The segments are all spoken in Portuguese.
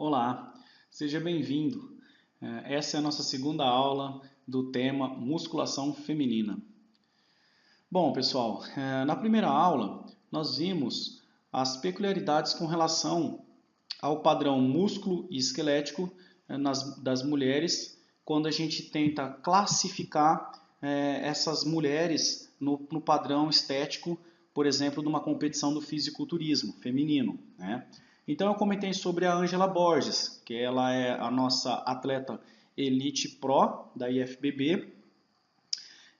Olá, seja bem-vindo. Essa é a nossa segunda aula do tema musculação feminina. Bom, pessoal, na primeira aula nós vimos as peculiaridades com relação ao padrão músculo e esquelético das mulheres quando a gente tenta classificar essas mulheres no padrão estético, por exemplo, de uma competição do fisiculturismo feminino, né? Então eu comentei sobre a Ângela Borges, que ela é a nossa atleta Elite Pro da IFBB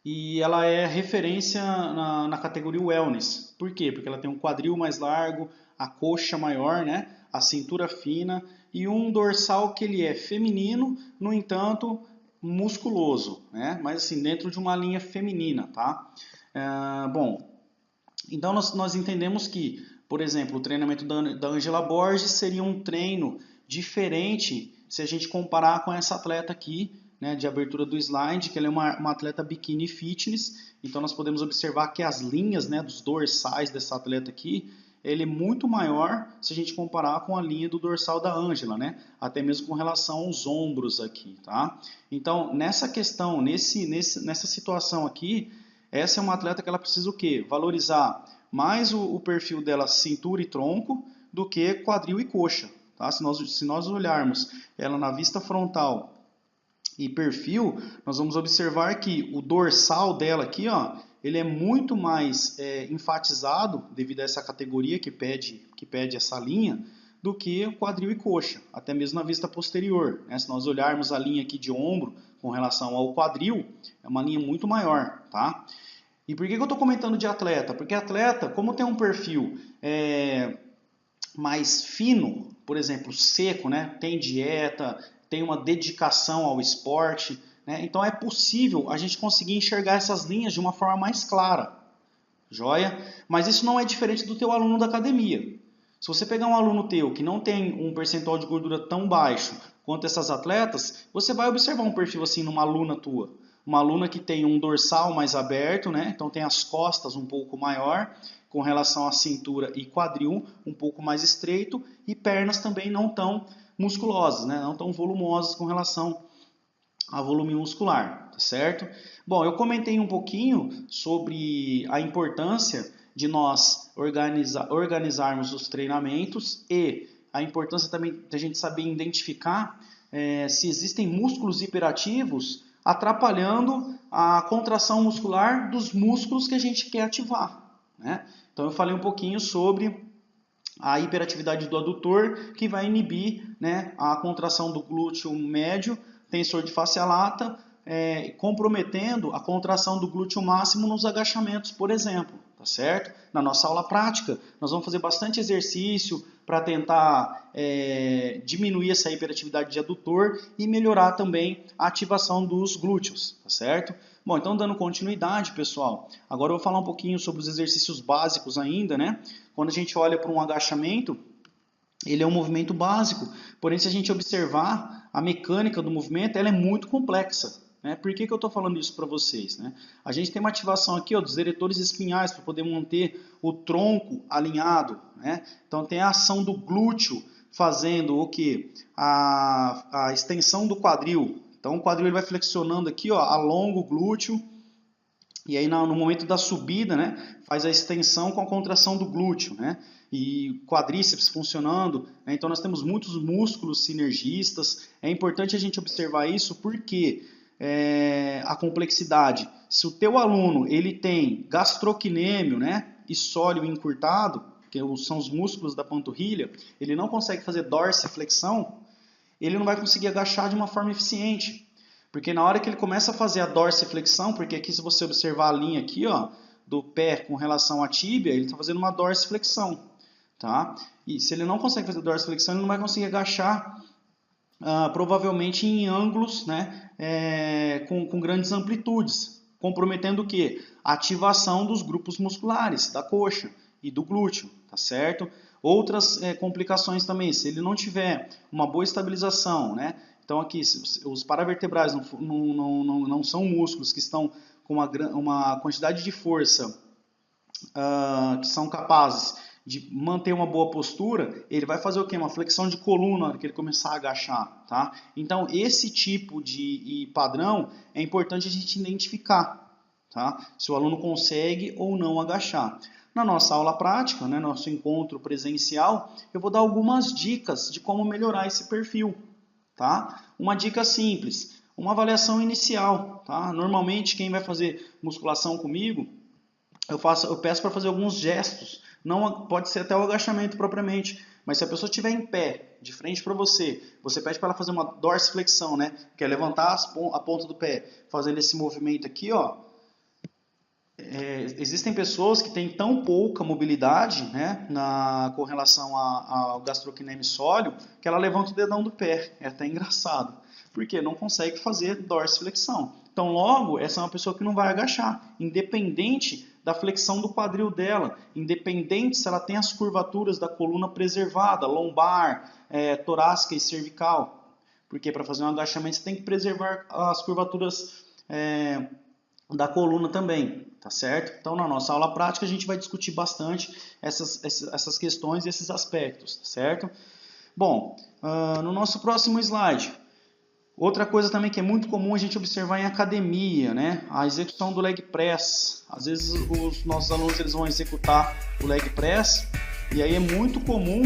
e ela é referência na categoria Wellness. Por quê? Porque ela tem um quadril mais largo, a coxa maior, né? A cintura fina e um dorsal que ele é feminino, no entanto, musculoso, né? Mas assim, dentro de uma linha feminina, tá? Bom, então nós entendemos que, por exemplo, o treinamento da Ângela Borges seria um treino diferente se a gente comparar com essa atleta aqui, né, de abertura do slide, que ela é uma atleta bikini fitness. Então nós podemos observar que as linhas, né, dos dorsais dessa atleta aqui, ele é muito maior se a gente comparar com a linha do dorsal da Ângela, né? Até mesmo com relação aos ombros aqui, tá? Então, nessa questão, nessa situação aqui, essa é uma atleta que ela precisa o quê? Valorizar mais o perfil dela cintura e tronco do que quadril e coxa, tá? Se nós olharmos ela na vista frontal e perfil, nós vamos observar que o dorsal dela aqui, ó, ele é muito mais enfatizado devido a essa categoria que pede essa linha, do que o quadril e coxa, até mesmo na vista posterior, né? Se nós olharmos a linha aqui de ombro com relação ao quadril, é uma linha muito maior, tá? E por que eu estou comentando de atleta? Porque atleta, como tem um perfil mais fino, por exemplo, seco, né? Tem dieta, tem uma dedicação ao esporte, né? Então é possível a gente conseguir enxergar essas linhas de uma forma mais clara, joia? Mas isso não é diferente do teu aluno da academia. Se você pegar um aluno teu que não tem um percentual de gordura tão baixo quanto essas atletas, você vai observar um perfil assim numa aluna tua. Uma aluna que tem um dorsal mais aberto, né? Então tem as costas um pouco maior, com relação à cintura e quadril um pouco mais estreito, e pernas também não tão musculosas, né? Não tão volumosas com relação a volume muscular, tá certo? Bom, eu comentei um pouquinho sobre a importância de nós organizarmos os treinamentos e a importância também de a gente saber identificar se existem músculos hiperativos atrapalhando a contração muscular dos músculos que a gente quer ativar, né? Então eu falei um pouquinho sobre a hiperatividade do adutor, que vai inibir, né, a contração do glúteo médio, tensor de face lata, comprometendo a contração do glúteo máximo nos agachamentos, por exemplo, tá certo? Na nossa aula prática, nós vamos fazer bastante exercício para tentar diminuir essa hiperatividade de adutor e melhorar também a ativação dos glúteos, tá certo? Bom, então dando continuidade, pessoal, agora eu vou falar um pouquinho sobre os exercícios básicos ainda, né? Quando a gente olha para um agachamento, ele é um movimento básico, porém se a gente observar a mecânica do movimento, ela é muito complexa, né? Por que eu estou falando isso para vocês, né? A gente tem uma ativação aqui, ó, dos eretores espinhais para poder manter o tronco alinhado, né? Então tem a ação do glúteo fazendo o que? A extensão do quadril. Então o quadril ele vai flexionando aqui, ó, alonga o glúteo, e aí no momento da subida, né, faz a extensão com a contração do glúteo, né? E quadríceps funcionando, né? Então nós temos muitos músculos sinergistas. É importante a gente observar isso porque a complexidade. Se o teu aluno ele tem gastrocnêmio, né, e sólio encurtado, que são os músculos da panturrilha, ele não consegue fazer dorsiflexão, ele não vai conseguir agachar de uma forma eficiente. Porque na hora que ele começa a fazer a dorsiflexão, porque aqui se você observar a linha aqui, ó, do pé com relação à tíbia, ele está fazendo uma dorsiflexão, tá? E se ele não consegue fazer dorsiflexão, ele não vai conseguir agachar provavelmente em ângulos, né, com grandes amplitudes, comprometendo o quê? A ativação dos grupos musculares da coxa e do glúteo, tá certo? Outras complicações também, se ele não tiver uma boa estabilização, né? Então aqui, os paravertebrais não são músculos que estão com uma quantidade de força que são capazes de manter uma boa postura, ele vai fazer o quê? Uma flexão de coluna na hora que ele começar a agachar, tá? Então, esse tipo de padrão é importante a gente identificar, tá? Se o aluno consegue ou não agachar. Na nossa aula prática, né, nosso encontro presencial, eu vou dar algumas dicas de como melhorar esse perfil, tá? Uma dica simples, uma avaliação inicial, tá? Normalmente, quem vai fazer musculação comigo, eu peço para fazer alguns gestos. Não pode ser até o agachamento propriamente, mas se a pessoa estiver em pé, de frente para você, você pede para ela fazer uma dorsiflexão, né? Que é levantar a ponta do pé, fazendo esse movimento aqui, ó. Existem pessoas que têm tão pouca mobilidade, né, com relação ao gastrocnêmio sóleo, que ela levanta o dedão do pé. É até engraçado. Porque não consegue fazer dorsiflexão. Então, logo, essa é uma pessoa que não vai agachar, independente da flexão do quadril dela, independente se ela tem as curvaturas da coluna preservada, lombar, torácica e cervical. Porque para fazer um agachamento você tem que preservar as curvaturas da coluna também, tá certo? Então, na nossa aula prática, a gente vai discutir bastante essas questões e esses aspectos, tá certo? Bom, no nosso próximo slide, outra coisa também que é muito comum a gente observar em academia, né? A execução do leg press. Às vezes os nossos alunos eles vão executar o leg press e aí é muito comum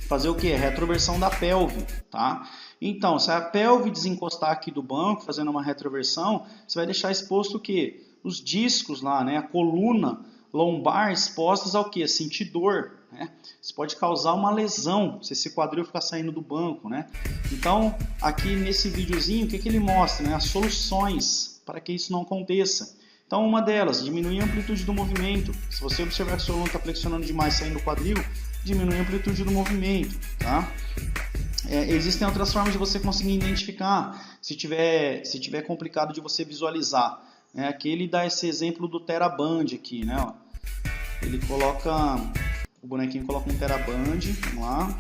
fazer o que? Retroversão da pelve, tá? Então, se a pelve desencostar aqui do banco, fazendo uma retroversão, você vai deixar exposto o quê? Os discos lá, né? A coluna lombar expostas ao quê? Sentir dor, né? Isso pode causar uma lesão se esse quadril ficar saindo do banco, né? Então, aqui nesse videozinho, o que ele mostra, né? As soluções para que isso não aconteça. Então, uma delas, diminuir a amplitude do movimento. Se você observar que o seu aluno está flexionando demais saindo do quadril, diminui a amplitude do movimento, tá? Existem outras formas de você conseguir identificar, se tiver complicado de você visualizar. Aqui ele dá esse exemplo do TheraBand aqui, né? Ó. Ele coloca, o bonequinho coloca um TheraBand, vamos lá.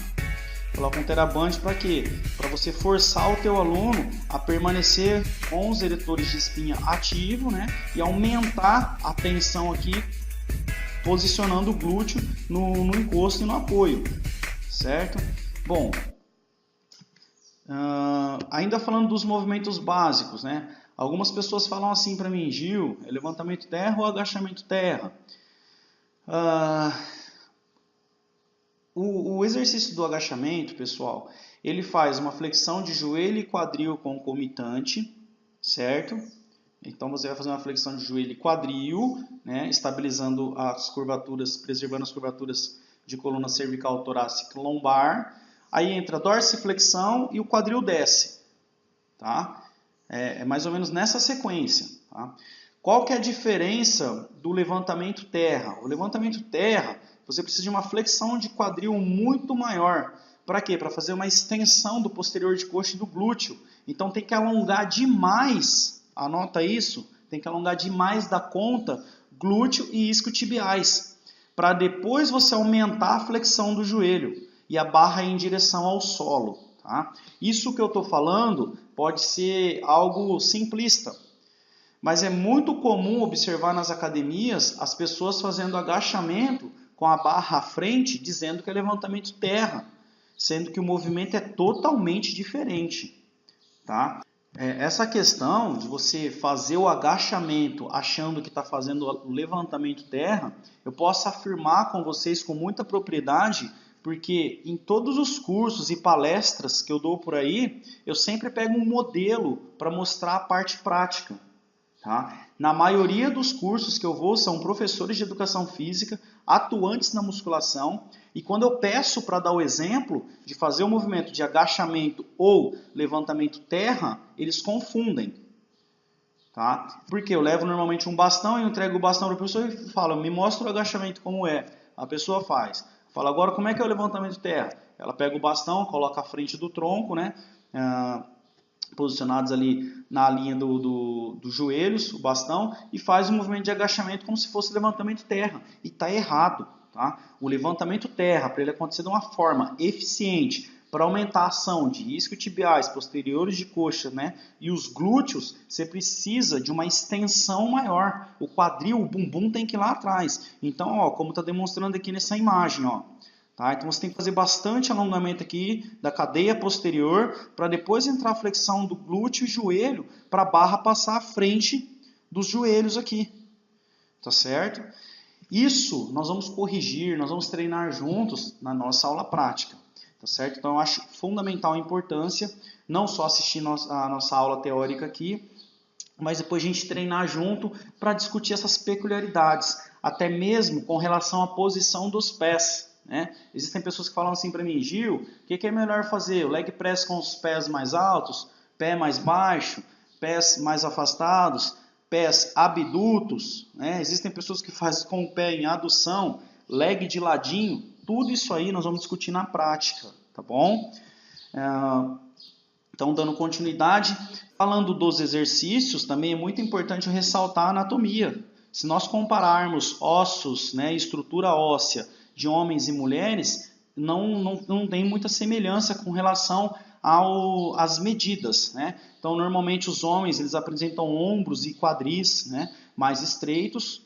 Coloca um TheraBand para quê? Para você forçar o teu aluno a permanecer com os eretores de espinha ativo, né? E aumentar a tensão aqui, posicionando o glúteo no encosto e no apoio, certo? Bom, ainda falando dos movimentos básicos, né? Algumas pessoas falam assim para mim, Gil, é levantamento terra ou agachamento terra? O exercício do agachamento, pessoal, ele faz uma flexão de joelho e quadril concomitante, certo? Então você vai fazer uma flexão de joelho e quadril, né? Estabilizando as curvaturas, preservando as curvaturas de coluna cervical, torácica e lombar. Aí entra a dorsiflexão e o quadril desce, tá? É mais ou menos nessa sequência, tá? Qual que é a diferença do levantamento terra? O levantamento terra, você precisa de uma flexão de quadril muito maior. Para quê? Para fazer uma extensão do posterior de coxa e do glúteo. Então tem que alongar demais, anota isso, tem que alongar demais da conta glúteo e isquiotibiais, para depois você aumentar a flexão do joelho e a barra em direção ao solo. Tá? Isso que eu estou falando pode ser algo simplista, mas é muito comum observar nas academias as pessoas fazendo agachamento com a barra à frente, dizendo que é levantamento terra, sendo que o movimento é totalmente diferente. Tá? Essa questão de você fazer o agachamento achando que está fazendo o levantamento terra, eu posso afirmar com vocês com muita propriedade, porque em todos os cursos e palestras que eu dou por aí, eu sempre pego um modelo para mostrar a parte prática. Tá? Na maioria dos cursos que eu vou, são professores de educação física, atuantes na musculação, e quando eu peço para dar o exemplo de fazer o movimento de agachamento ou levantamento terra, eles confundem. Tá? Porque eu levo normalmente um bastão e entrego o bastão para a pessoa e falo, me mostra o agachamento como é. A pessoa faz. Fala, agora como é que é o levantamento terra? Ela pega o bastão, coloca à frente do tronco, né? Posicionados ali na linha dos joelhos, o bastão, e faz um movimento de agachamento como se fosse levantamento terra. E está errado. Tá? O levantamento terra, para ele acontecer de uma forma eficiente, para aumentar a ação de isquiotibiais, posteriores de coxa, né, e os glúteos, você precisa de uma extensão maior. O quadril, o bumbum tem que ir lá atrás. Então, ó, como está demonstrando aqui nessa imagem, ó. Tá? Então você tem que fazer bastante alongamento aqui da cadeia posterior para depois entrar a flexão do glúteo e joelho para a barra passar à frente dos joelhos aqui. Tá certo? Isso nós vamos corrigir, nós vamos treinar juntos na nossa aula prática. Tá certo? Então eu acho fundamental a importância não só assistir a nossa aula teórica aqui, mas depois a gente treinar junto para discutir essas peculiaridades, até mesmo com relação à posição dos pés. Né? Existem pessoas que falam assim para mim, Gil, o que é melhor fazer? O leg press com os pés mais altos, pé mais baixo, pés mais afastados, pés abdutos, né? Existem pessoas que fazem com o pé em adução, leg de ladinho, tudo isso aí nós vamos discutir na prática, tá bom? Então, dando continuidade, falando dos exercícios, também é muito importante ressaltar a anatomia. Se nós compararmos ossos, né, estrutura óssea de homens e mulheres, não tem muita semelhança com relação às medidas. Né? Então, normalmente os homens eles apresentam ombros e quadris, né, mais estreitos.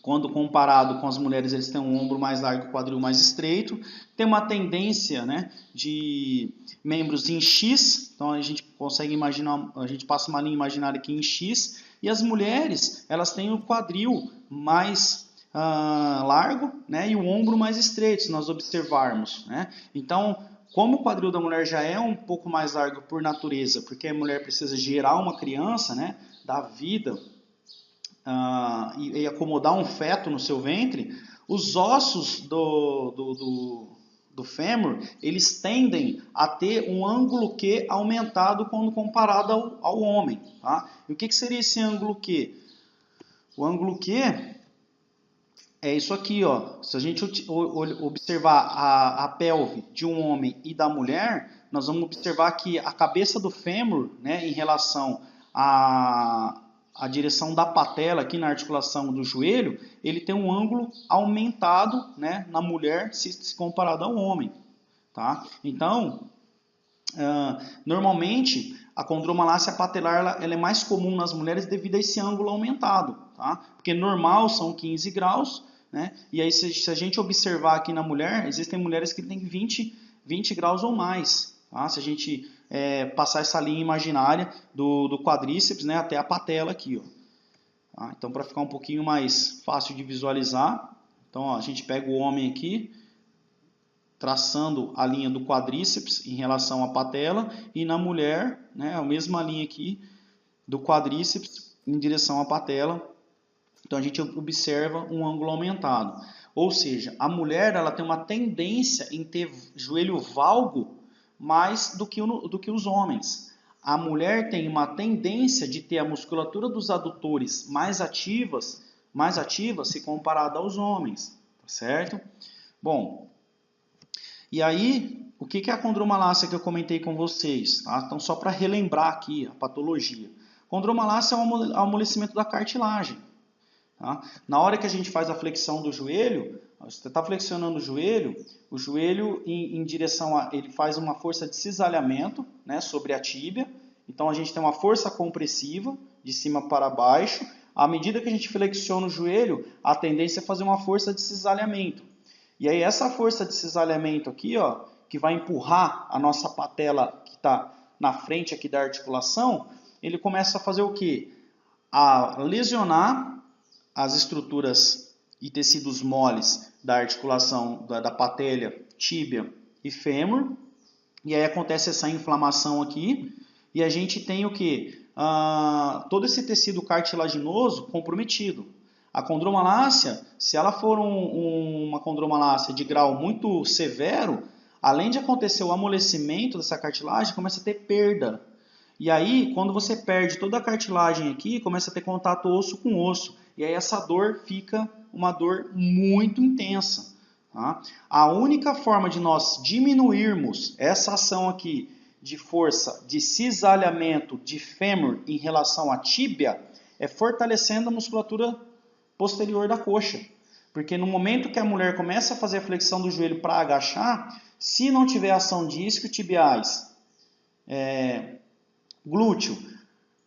Quando comparado com as mulheres, eles têm um ombro mais largo e o quadril mais estreito. Tem uma tendência, né, de membros em X, então a gente consegue imaginar, a gente passa uma linha imaginária aqui em X, e as mulheres, elas têm o quadril mais largo, né, e o ombro mais estreito, se nós observarmos. Né? Então, como o quadril da mulher já é um pouco mais largo por natureza, porque a mulher precisa gerar uma criança, né, dar vida, e acomodar um feto no seu ventre, os ossos do fêmur, eles tendem a ter um ângulo Q aumentado quando comparado ao homem. Tá? E o que seria esse ângulo Q? O ângulo Q é isso aqui, ó. Se a gente observar a pelve de um homem e da mulher, nós vamos observar que a cabeça do fêmur, né, em relação a direção da patela aqui na articulação do joelho, ele tem um ângulo aumentado, né, na mulher se comparado ao homem. Tá? Então, normalmente, a condromalácia patelar ela é mais comum nas mulheres devido a esse ângulo aumentado. Tá? Porque normal são 15 graus, né? E aí se a gente observar aqui na mulher, existem mulheres que têm 20 graus ou mais. Tá? Se a gente passar essa linha imaginária do quadríceps, né, até a patela aqui. Ó. Tá? Então, para ficar um pouquinho mais fácil de visualizar, então, ó, a gente pega o homem aqui, traçando a linha do quadríceps em relação à patela, e na mulher, né, a mesma linha aqui do quadríceps em direção à patela. Então, a gente observa um ângulo aumentado. Ou seja, a mulher ela tem uma tendência em ter joelho valgo mais do que os homens. A mulher tem uma tendência de ter a musculatura dos adutores mais ativa se comparada aos homens, tá certo? Bom, e aí, o que é a condromalácia que eu comentei com vocês? Tá? Então, só para relembrar aqui a patologia. Condromalácia é um amolecimento da cartilagem. Tá? Na hora que a gente faz a flexão do joelho, você está flexionando o joelho em direção a... Ele faz uma força de cisalhamento, né, sobre a tíbia. Então a gente tem uma força compressiva de cima para baixo. À medida que a gente flexiona o joelho, a tendência é fazer uma força de cisalhamento. E aí essa força de cisalhamento aqui, ó, que vai empurrar a nossa patela que está na frente aqui da articulação, ele começa a fazer o quê? A lesionar as estruturas e tecidos moles da articulação da patela, tíbia e fêmur. E aí acontece essa inflamação aqui. E a gente tem o quê? Todo esse tecido cartilaginoso comprometido. A condromalácia, se ela for uma condromalácia de grau muito severo, além de acontecer o amolecimento dessa cartilagem, começa a ter perda. E aí, quando você perde toda a cartilagem aqui, começa a ter contato osso com osso. E aí essa dor fica uma dor muito intensa. Tá? A única forma de nós diminuirmos essa ação aqui de força de cisalhamento de fêmur em relação à tíbia é fortalecendo a musculatura posterior da coxa. Porque no momento que a mulher começa a fazer a flexão do joelho para agachar, Se não tiver ação de isquiotibiais, glúteo,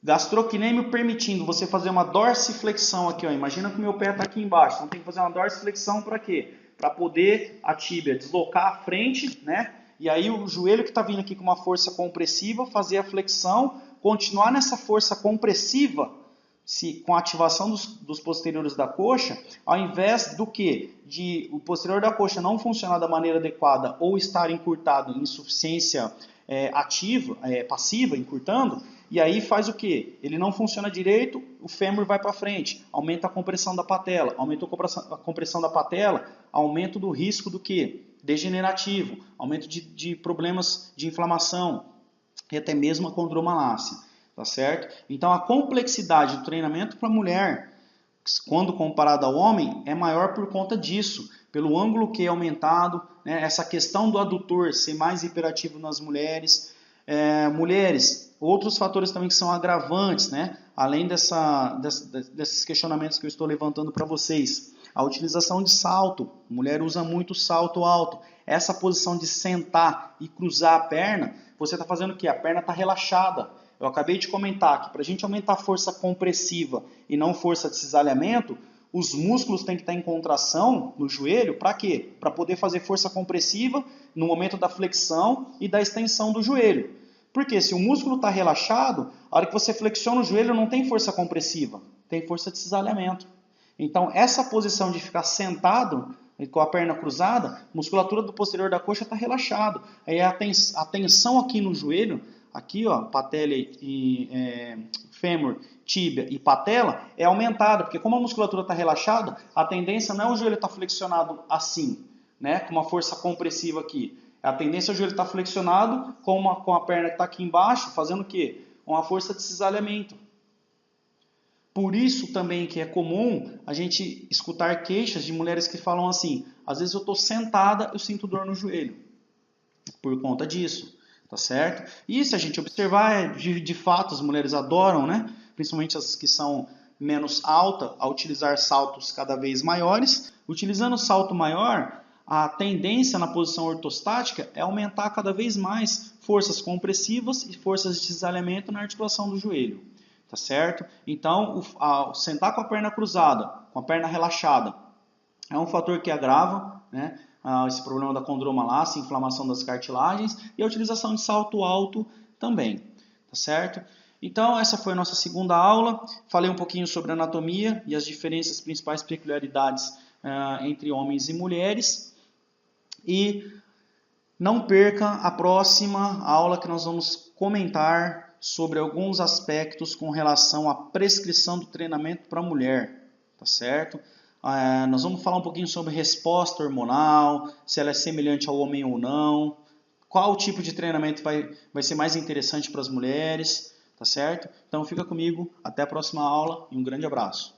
gastrocnêmio permitindo você fazer uma dorsiflexão aqui, ó. Imagina que o meu pé está aqui embaixo, então tem que fazer uma dorsiflexão para quê? Para poder a tíbia deslocar à frente, né? E aí o joelho que está vindo aqui com uma força compressiva, fazer a flexão, continuar nessa força compressiva, com a ativação dos posteriores da coxa, ao invés do que? De o posterior da coxa não funcionar da maneira adequada ou estar encurtado em insuficiência passiva, encurtando, e aí faz o que? Ele não funciona direito, o fêmur vai para frente, aumenta a compressão da patela, aumenta a compressão da patela, aumento do risco do que? Degenerativo, aumento de problemas de inflamação e até mesmo a condromalácia, tá certo? Então a complexidade do treinamento para a mulher, quando comparado ao homem, é maior por conta disso, pelo ângulo que é aumentado, né? Essa questão do adutor ser mais hiperativo nas mulheres. Mulheres, outros fatores também que são agravantes, né? Além desses questionamentos que eu estou levantando para vocês. A utilização de salto, a mulher usa muito salto alto. Essa posição de sentar e cruzar a perna, você está fazendo o quê? A perna está relaxada. Eu acabei de comentar que para a gente aumentar a força compressiva e não força de cisalhamento, os músculos têm que estar em contração no joelho, para quê? Para poder fazer força compressiva no momento da flexão e da extensão do joelho. Porque se o músculo está relaxado, a hora que você flexiona o joelho não tem força compressiva, tem força de cisalhamento. Então essa posição de ficar sentado com a perna cruzada, a musculatura do posterior da coxa está relaxado. Aí a tensão aqui no joelho, aqui ó, patela e fêmur, tíbia e patela, é aumentada, porque como a musculatura está relaxada, a tendência não é o joelho estar flexionado assim, né, com uma força compressiva aqui. A tendência é o joelho estar flexionado com a perna que está aqui embaixo, fazendo o quê? Uma força de cisalhamento. Por isso também que é comum a gente escutar queixas de mulheres que falam assim, às vezes eu estou sentada, eu sinto dor no joelho. Por conta disso, tá certo? E se a gente observar, de fato as mulheres adoram, né? Principalmente as que são menos altas, a utilizar saltos cada vez maiores. Utilizando o salto maior, a tendência na posição ortostática é aumentar cada vez mais forças compressivas e forças de cisalhamento na articulação do joelho. Tá certo? Então, sentar com a perna cruzada, com a perna relaxada, é um fator que agrava, né, esse problema da condromalácia, inflamação das cartilagens, e a utilização de salto alto também. Tá certo? Então, essa foi a nossa segunda aula. Falei um pouquinho sobre anatomia e as diferenças, principais peculiaridades entre homens e mulheres. E não perca a próxima aula que nós vamos comentar sobre alguns aspectos com relação à prescrição do treinamento para a mulher, tá certo? Nós vamos falar um pouquinho sobre resposta hormonal, se ela é semelhante ao homem ou não, qual tipo de treinamento vai ser mais interessante para as mulheres, tá certo? Então fica comigo, até a próxima aula e um grande abraço.